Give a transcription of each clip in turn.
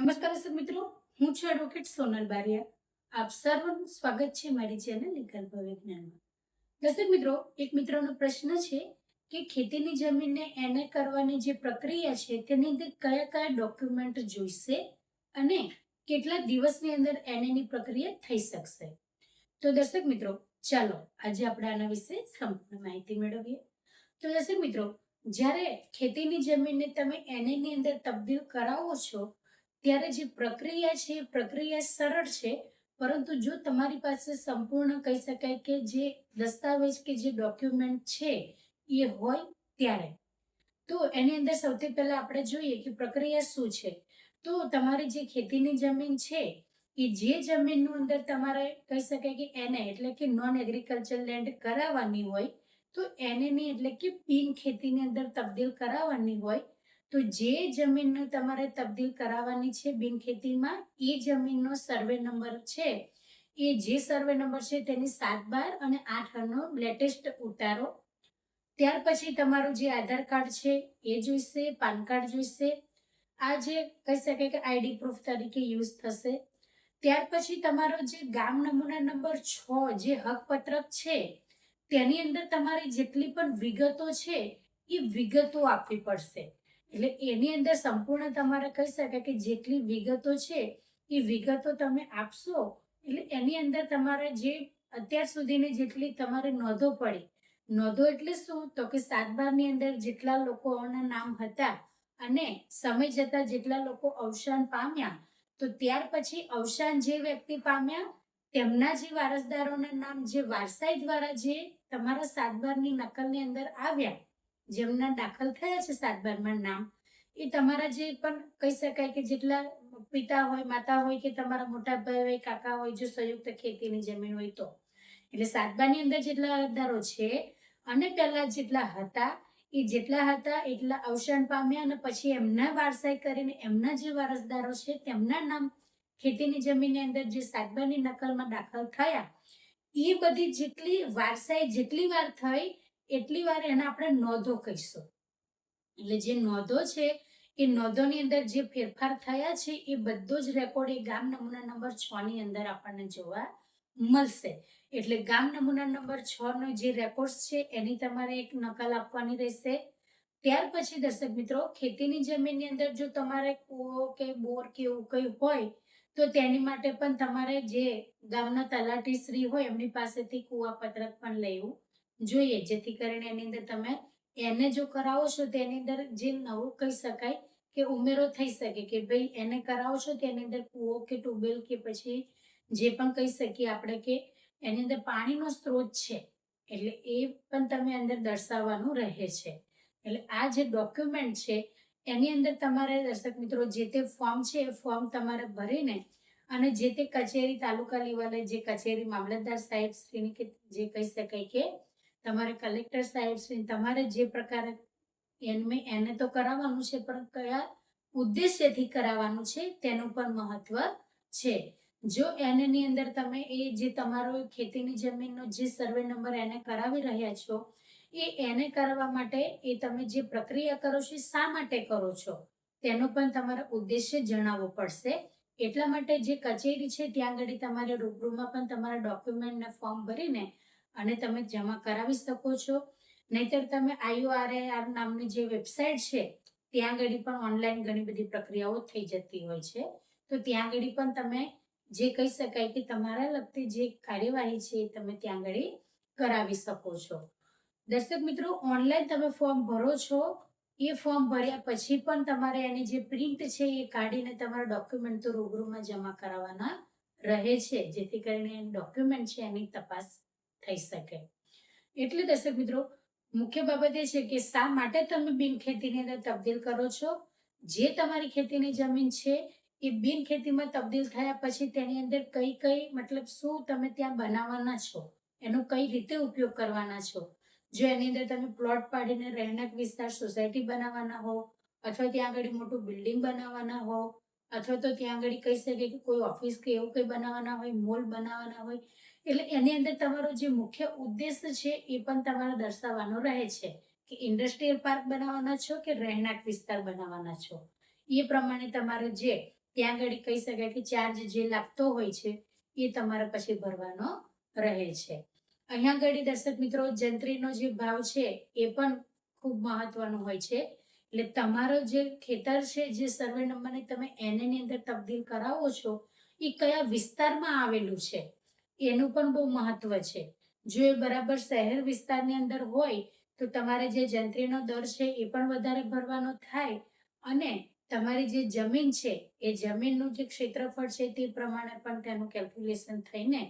નમસ્કાર દર્શક મિત્રો, હું છું એડવોકેટ સોનલ બારિયા. આપ સર્વનું સ્વાગત છે મારી ચેનલ લીગલ ભવિજ્ઞાનમાં. દર્શક મિત્રો, એક મિત્રનો પ્રશ્ન છે કે ખેતીની જમીનને એને કરવાની જે પ્રક્રિયા છે તેની અંદર કયા કયા ડોક્યુમેન્ટ જોઈશે અને કેટલા દિવસની અંદર એની પ્રક્રિયા થઈ શકશે. તો દર્શક મિત્રો, ચાલો આજે આપણે આના વિશે સંપૂર્ણ માહિતી મેળવીએ. તો દર્શક મિત્રો, જ્યારે ખેતીની જમીનને તમે એની અંદર તબદીલ કરાવો છો ત્યારે જે પ્રક્રિયા છે એ પ્રક્રિયા સરળ છે, પરંતુ જો તમારી પાસે સંપૂર્ણ કહી શકાય કે જે દસ્તાવેજ કે જે ડોક્યુમેન્ટ છે એ હોય ત્યારે તો એની અંદર સૌથી પહેલા આપણે જોઈએ કે પ્રક્રિયા શું છે. તો તમારી જે ખેતીની જમીન છે એ જે જમીનનું અંદર તમારે કહી શકાય કે એને એટલે કે નોન એગ્રીકલ્ચર લેન્ડ કરાવવાની હોય તો એની એટલે કે બિન ખેતીની અંદર તબદીલ કરાવવાની હોય તો જે જમીનને તમારે તબદીલ કરાવવાની છે બિનખેતીમાં એ જમીનનો સર્વે નંબર છે એ જે સર્વે નંબર છે તેની 7/12 અને 8/8નો લેટેસ્ટ ઉતારો. ત્યાર પછી તમારું જે આધાર કાર્ડ છે એ જોઈશે, પાન કાર્ડ જોઈશે. આ જે કહી શકાય કે આઈડી પ્રૂફ તરીકે યુઝ થશે. ત્યાર પછી તમારો જે ગામ નમૂના નંબર 6 જે હક પત્રક છે તેની અંદર તમારી જેટલી પણ વિગતો છે એ વિગતો આપવી પડશે. એટલે એની અંદર સંપૂર્ણ તમારે કહી શકાય કે જેટલી વિગતો છે એ વિગતો તમે આપશો એટલે એની અંદર તમારે જે અત્યાર સુધીની જેટલી તમારે નોંધો પડી, નોંધો એટલે શું તો કે 7/12ની અંદર જેટલા લોકોના નામ હતા અને સમય જતા જેટલા લોકો અવસાન પામ્યા તો ત્યાર પછી અવસાન જે વ્યક્તિ પામ્યા તેમના જે વારસદારોના નામ જે વારસાઈ દ્વારા જે તમારા 7/12ની નકલની અંદર આવ્યા, જેમના દાખલ થયા છે 7/12માં નામ, એ તમારા જે પણ કહી શકાય કે જેટલા પિતા હોય, માતા હોય કે તમારા મોટા ભાઈ હોય, કાકા હોય, જો સંયુક્ત ખેતીની જમીન હોય તો એટલે 7/12ની અંદર જેટલા અરજદારો છે અને પહેલા જેટલા હતા એ જેટલા હતા એટલા અવસાન પામ્યા અને પછી એમના વારસાઈ કરીને એમના જે વારસદારો છે તેમના નામ ખેતીની જમીનની અંદર જે 7/12ની નકલમાં દાખલ થયા એ બધી જેટલી વારસાઈ જેટલી વાર થઈ એટલી વાર એને આપણે નોંધો કહીશું. એટલે જે નોંધો છે એ નોંધોની અંદર જે ફેરફાર થયા છે એ બધો જ રેકોર્ડ એ ગામ નમૂના નંબર 6ની અંદર આપણને જોવા મળશે. એટલે ગામ નમૂના નંબર 6નો જે રેકોર્ડ છે એની તમારે એક નકલ આપવાની રહેશે. ત્યાર પછી દર્શક મિત્રો, ખેતીની જમીનની અંદર જો તમારે કૂવો કે બોર કે એવું કંઈ હોય તો તેની માટે પણ તમારે જે ગામના તલાટી શ્રી હોય એમની પાસેથી કૂવા પત્રક પણ લેવું જોઈએ, જેથી કરીને એની અંદર તમે એને જો કરાવો છો તેની અંદર જે નવું કહી શકાય કે ઉમેરો થઈ શકે કે ભાઈ એને કરાવો છો તેની અંદર કૂવો કે ટ્યુબવેલ કે પછી જે પણ કહી શકીએ આપણે કે એની અંદર પાણીનો સ્ત્રોત છે એટલે એ પણ તમે અંદર દર્શાવવાનું રહે છે. એટલે આ જે ડોક્યુમેન્ટ છે એની અંદર તમારે દર્શક મિત્રો જે તે ફોર્મ છે એ ફોર્મ તમારે ભરીને અને જે તે કચેરી તાલુકા લેવલે જે કચેરી મામલતદાર સાહેબ શ્રીની કે જે કહી શકાય કે તમારે કલેક્ટર સાહેબ શ્રી તમારે જે પ્રકારે એને તો કરાવવાનું છે પણ કયા ઉદ્દેશ્યથી કરાવવાનું છે તેનું પણ મહત્વ છે. જો એની અંદર તમે એ જે તમારો ખેતીની જમીનનો જે સર્વે નંબર એને કરાવી રહ્યા છો એને કરવા માટે એ તમે જે પ્રક્રિયા કરો છો શા માટે કરો છો તેનો પણ તમારે ઉદ્દેશ્ય જણાવવો પડશે. એટલા માટે જે કચેરી છે ત્યાં આગળ તમારે રૂબરૂમાં પણ તમારા ડોક્યુમેન્ટને ફોર્મ ભરીને અને તમે જમા કરાવી શકો છો. નહીતર તમે IORAR નામની જે વેબસાઇટ છે ત્યાં આગળ પણ ઓનલાઈન ઘણી બધી પ્રક્રિયાઓ થઈ જતી હોય છે, તો ત્યાં આગળ પણ તમે જે કહી શકાય કે તમારા લગતી જે કાર્યવાહી છે એ તમે ત્યાં આગળ કરાવી શકો છો. દર્શક મિત્રો, ઓનલાઈન તમે ફોર્મ ભરો છો એ ફોર્મ ભર્યા પછી પણ તમારે એની જે પ્રિન્ટ છે એ કાઢીને તમારા ડોક્યુમેન્ટ તો રૂબરૂમાં જમા કરાવવાના રહે છે, જેથી કરીને ડોક્યુમેન્ટ છે એની તપાસ થઈ શકે. એટલે દર્શક મિત્રો, મુખ્ય બાબત એ છે કે શા માટે તમે બિન ખેતીની અંદર તબદીલ કરો છો. જે તમારી ખેતીની જમીન છે એ બિન ખેતીમાં તબદીલ થયા પછી તેની અંદર કઈ કઈ મતલબ શું તમે ત્યાં બનાવવાના છો, એનો કઈ રીતે ઉપયોગ કરવાના છો. જો એની અંદર તમે પ્લોટ પાડીને રહેણાંક વિસ્તાર સોસાયટી બનાવવાના હો અથવા ત્યાં આગળ મોટું બિલ્ડિંગ બનાવવાના હો અથવા તો ત્યાં આગળ કહી શકે કે કોઈ ઓફિસ કે એવું કંઈ બનાવવાના હોય, મોલ બનાવવાના હોય, એટલે એની અંદર તમારો જે મુખ્ય ઉદ્દેશ્ય છે એ પણ તમારે દર્શાવવાનો રહે છે કે ઇન્ડસ્ટ્રીયલ પાર્ક બનાવવાના છો કે રહેણાંક વિસ્તાર બનાવવાના છો. એ પ્રમાણે તમારે જે ત્યાં આગળ કહી શકાય કે ચાર્જ જે લાગતો હોય છે એ તમારે પછી ભરવાનો રહે છે. અહીંયા આગળ દર્શક મિત્રો જંત્રીનો જે ભાવ છે એ પણ ખૂબ મહત્વનો હોય છે. એટલે તમારો જે ખેતર છે, જે સર્વે નંબરને તમે એની અંદર તબદીલ કરાવો છો, એ કયા વિસ્તારમાં આવેલું છે એનું પણ બહુ મહત્વ છે. જો એ બરાબર શહેર વિસ્તારની અંદર હોય તો તમારે જે જંત્રીનો દર છે એ પણ વધારે ભરવાનો થાય, અને તમારી જે જમીન છે એ જમીનનું જે ક્ષેત્રફળ છે તે પ્રમાણે પણ તેનું કેલ્ક્યુલેશન થઈને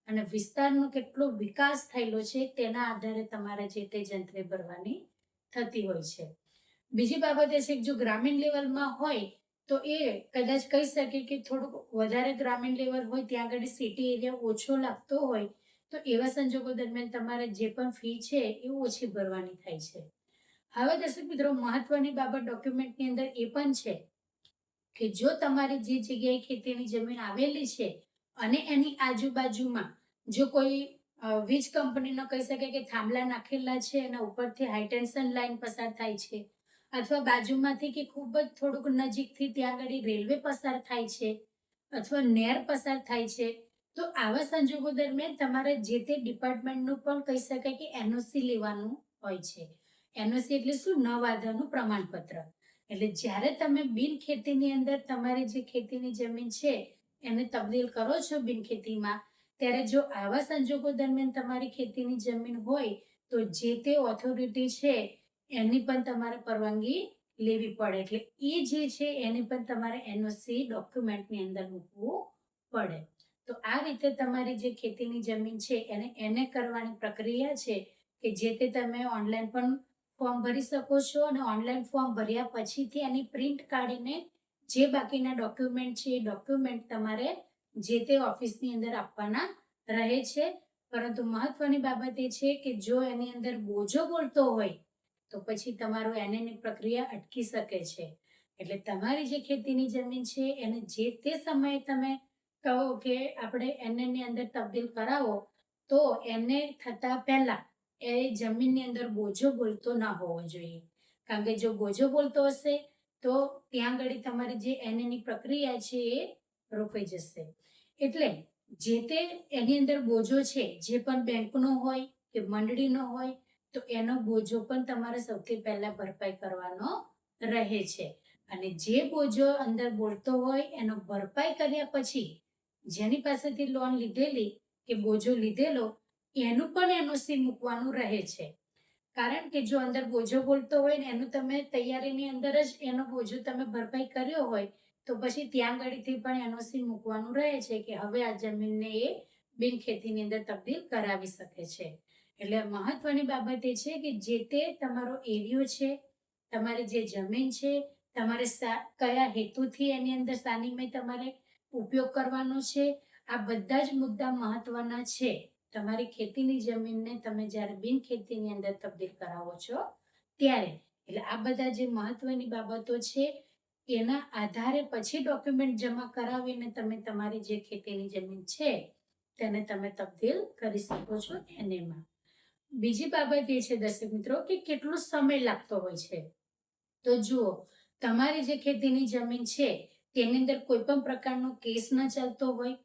અને વિસ્તારનો કેટલો વિકાસ થયેલો છે તેના આધારે તમારે જે તે જંત્રી ભરવાની થતી હોય છે. બીજી બાબત એ છે કે જો ગ્રામીણ લેવલમાં હોય તો એ કદાચ કહી શકે કે થોડુંક વધારે ગ્રામીણ લેવલ હોય, ત્યાં આગળ સિટી એરિયા ઓછો લાગતો હોય, તો એવા સંજોગો દરમિયાન તમારે જે પણ ફી છે એ ઓછી ભરવાની થાય છે. હવે દર્શક મિત્રો મહત્વની બાબત ડોક્યુમેન્ટની અંદર એ પણ છે કે જો તમારી જે જગ્યાએ ખેતીની જમીન આવેલી છે અને એની આજુબાજુમાં જો કોઈ વીજ કંપનીનો કહી શકે કે થાંભલા નાખેલા છે અને ઉપરથી હાઈટેન્શન લાઈન પસાર થાય છે, અથવા બાજુમાંથી કે ખૂબ જ થોડુંક નજીકથી ત્યાં આગળ રેલવે પસાર થાય છે, અથવા નહેર પસાર થાય છે, તો આવા સંજોગો દરમિયાન તમારે જે તે ડિપાર્ટમેન્ટનું પણ કહી શકાય કે એનઓસી લેવાનું હોય છે. એનઓસી એટલે શું? ન વાંધાનું પ્રમાણપત્ર. એટલે જ્યારે તમે બિન ખેતીની અંદર તમારી જે ખેતીની જમીન છે એને તબદીલ કરો છો બિન ખેતીમાં, ત્યારે જો આવા સંજોગો દરમિયાન તમારી ખેતીની જમીન હોય તો જે તે ઓથોરિટી છે એની પણ તમારે પરવાનગી લેવી પડે. એટલે એ જે છે એની પણ તમારે એનઓસી ડોક્યુમેન્ટની અંદર મૂકવું પડે. તો આ રીતે તમારી જે ખેતીની જમીન છે એને કરવાની પ્રક્રિયા છે કે જે તે તમે ઓનલાઈન પણ ફોર્મ ભરી શકો છો, અને ઓનલાઈન ફોર્મ ભર્યા પછીથી એની પ્રિન્ટ કાઢીને જે બાકીના ડોક્યુમેન્ટ છે એ ડોક્યુમેન્ટ તમારે જે તે ઓફિસની અંદર આપવાના રહે છે. પરંતુ મહત્વની બાબત એ છે કે જો એની અંદર બોજો બોલતો હોય તો પછી તમારું એની પ્રક્રિયા અટકી શકે છે. એટલે તમારી જે ખેતીની જમીન છે એને જે તે સમયે તમે કહો કે આપણે એની અંદર તબદીલ કરાવો, તો એને થતા પહેલા એ જમીનની અંદર બોજો બોલતો ના હોવો જોઈએ. કારણ કે જો બોજો બોલતો હશે તો ત્યાં આગળ તમારી જે એની પ્રક્રિયા છે એ રોકાઈ જશે. એટલે જે તે એની અંદર બોજો છે, જે પણ બેંકનો હોય કે મંડળીનો હોય, તો એનો બોજો પણ તમારે સૌથી પહેલા ભરપાઈ કરવાનો રહે છે. અને જે બોજો અંદર બોલતો હોય એનો ભરપાઈ કર્યા પછી જેની પાસેથી લોન લીધેલી કે બોજો લીધેલો એનું પણ એનઓસી મૂકવાનું રહે છે. કારણ કે જો અંદર બોજો બોલતો હોય ને એનું તમે તૈયારીની અંદર જ એનો બોજો તમે ભરપાઈ કર્યો હોય તો પછી ત્યાં આગળથી પણ એનઓસી મૂકવાનું રહે છે કે હવે આ જમીનને એ બિન ખેતીની અંદર તબદીલ કરાવી શકે છે. એટલે મહત્વની બાબત એ છે કે જે તે તમારો એરિયો છે, તમારી જે જમીન છે, તમારે કયા હેતુથી એની અંદર સાનિમય તમારે ઉપયોગ કરવાનો છે, આ બધા જ મુદ્દા મહત્વના છે. તમારી ખેતીની જમીનને તમે જ્યારે બિન ખેતીની અંદર તબદીલ કરાવો છો ત્યારે. એટલે આ બધા જે મહત્વની બાબતો છે એના આધારે પછી ડોક્યુમેન્ટ જમા કરાવીને તમે તમારી જે ખેતીની જમીન છે તેને તમે તબદીલ કરી શકો છો એનેમાં. બીજી બાબત એ છે દર્શક મિત્રો કે કેટલો સમય લાગતો હોય છે. તો જુઓ, તમારી જે ખેતીની જમીન છે તેની અંદર કોઈ પણ પ્રકારનો કેસ ન ચાલતો હોય,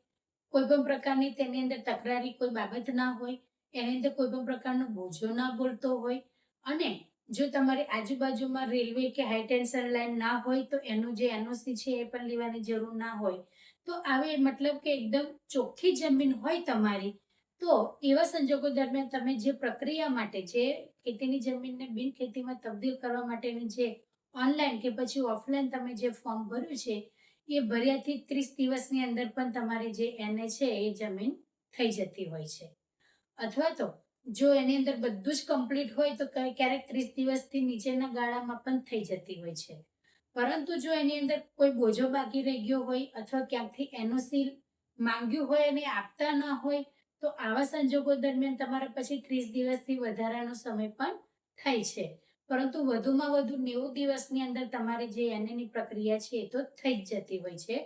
કોઈ પણ પ્રકારની તેની અંદર તકરારી કોઈ બાબત ના હોય, એની અંદર કોઈ પણ પ્રકારનો બોજો ના બોલતો હોય, અને જો તમારી આજુબાજુમાં રેલવે કે હાઈટેન્શન લાઈન ના હોય તો એનું જે એનઓસી છે એ પણ લેવાની જરૂર ના હોય. તો આવે મતલબ કે એકદમ ચોખ્ખી જમીન હોય તમારી, તો એવા સંજોગો દરમિયાન તમે જે પ્રક્રિયા માટે જે ખેતીની જમીનને બિન ખેતીમાં તબદીલ કરવા માટેની જે ઓનલાઈન કે પછી ઓફલાઈન તમે જે ફોર્મ ભર્યું છે એ ભર્યાથી 30 દિવસની અંદર પણ તમારી જે એને છે એ જમીન થઈ જતી હોય છે. અથવા તો જો એની અંદર બધું જ કમ્પ્લીટ હોય તો ક્યારેક 30 દિવસથી નીચેના ગાળામાં પણ થઈ જતી હોય છે. પરંતુ જો એની અંદર કોઈ બોજો બાકી રહી ગયો હોય અથવા ક્યાંકથી એનઓસી માંગ્યું હોય અને આપતા ના હોય, તો આવા સંજોગો દરમિયાન તમારે પછી 30 દિવસથી વધારાનો સમય પણ થાય છે. પરંતુ વધુમાં વધુ 90 દિવસની અંદર તમારી જે એની પ્રક્રિયા છે એ તો થઈ જ જતી હોય છે.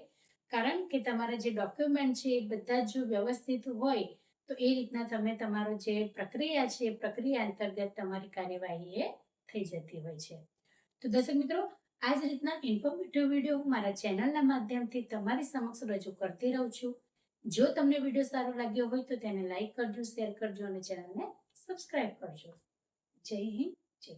કારણ કે તમારા જે ડોક્યુમેન્ટ છે એ બધા જ વ્યવસ્થિત હોય તો એ રીતના તમે તમારો જે પ્રક્રિયા છે એ પ્રક્રિયા અંતર્ગત તમારી કાર્યવાહી એ થઈ જતી હોય છે. તો દર્શક મિત્રો, આ જ રીતના ઇન્ફોર્મેટિવ વિડીયો હું મારા ચેનલના માધ્યમથી તમારી સમક્ષ રજૂ કરતી રહું છું. જો તમને વિડીયો સારો લાગ્યો હોય તો તેને લાઈક કરજો, શેર કરજો અને ચેનલને સબસ્ક્રાઇબ કરજો. જય હિન્દ, જય